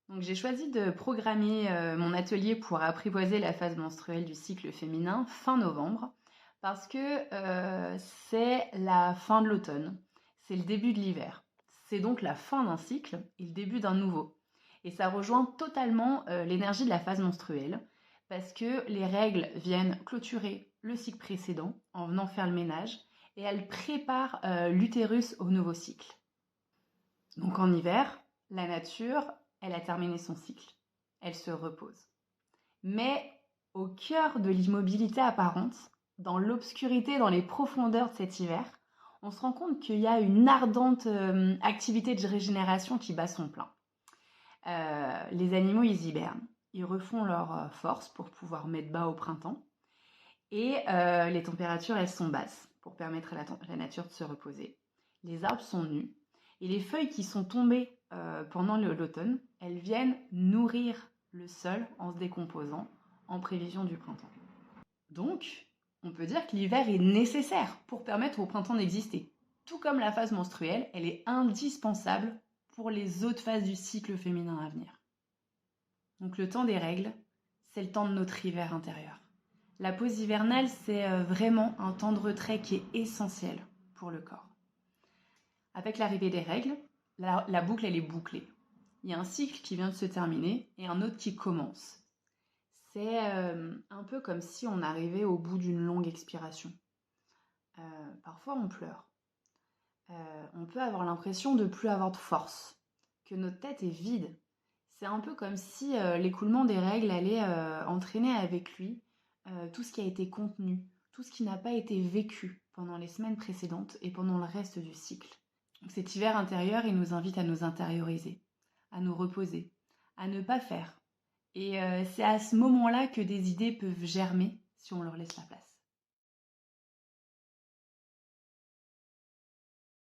Donc j'ai choisi de programmer mon atelier pour apprivoiser la phase menstruelle du cycle féminin fin novembre parce que c'est la fin de l'automne, c'est le début de l'hiver. C'est donc la fin d'un cycle et le début d'un nouveau. Et ça rejoint totalement l'énergie de la phase menstruelle parce que les règles viennent clôturer le cycle précédent en venant faire le ménage et elles préparent l'utérus au nouveau cycle. Donc en hiver, la nature, elle a terminé son cycle. Elle se repose. Mais au cœur de l'immobilité apparente, dans l'obscurité, dans les profondeurs de cet hiver, on se rend compte qu'il y a une ardente activité de régénération qui bat son plein. Les animaux, ils hibernent. Ils refont leur force pour pouvoir mettre bas au printemps. Et les températures, elles sont basses pour permettre à la nature de se reposer. Les arbres sont nus. Et les feuilles qui sont tombées pendant l'automne, elles viennent nourrir le sol en se décomposant en prévision du printemps. Donc, on peut dire que l'hiver est nécessaire pour permettre au printemps d'exister. Tout comme la phase menstruelle, elle est indispensable pour les autres phases du cycle féminin à venir. Donc le temps des règles, c'est le temps de notre hiver intérieur. La pause hivernale, c'est vraiment un temps de retrait qui est essentiel pour le corps. Avec l'arrivée des règles, la boucle, elle est bouclée. Il y a un cycle qui vient de se terminer et un autre qui commence. C'est un peu comme si on arrivait au bout d'une longue expiration. Parfois, on pleure. On peut avoir l'impression de ne plus avoir de force, que notre tête est vide. C'est un peu comme si l'écoulement des règles allait entraîner avec lui tout ce qui a été contenu, tout ce qui n'a pas été vécu pendant les semaines précédentes et pendant le reste du cycle. Donc cet hiver intérieur, il nous invite à nous intérioriser, à nous reposer, à ne pas faire. Et c'est à ce moment-là que des idées peuvent germer si on leur laisse la place.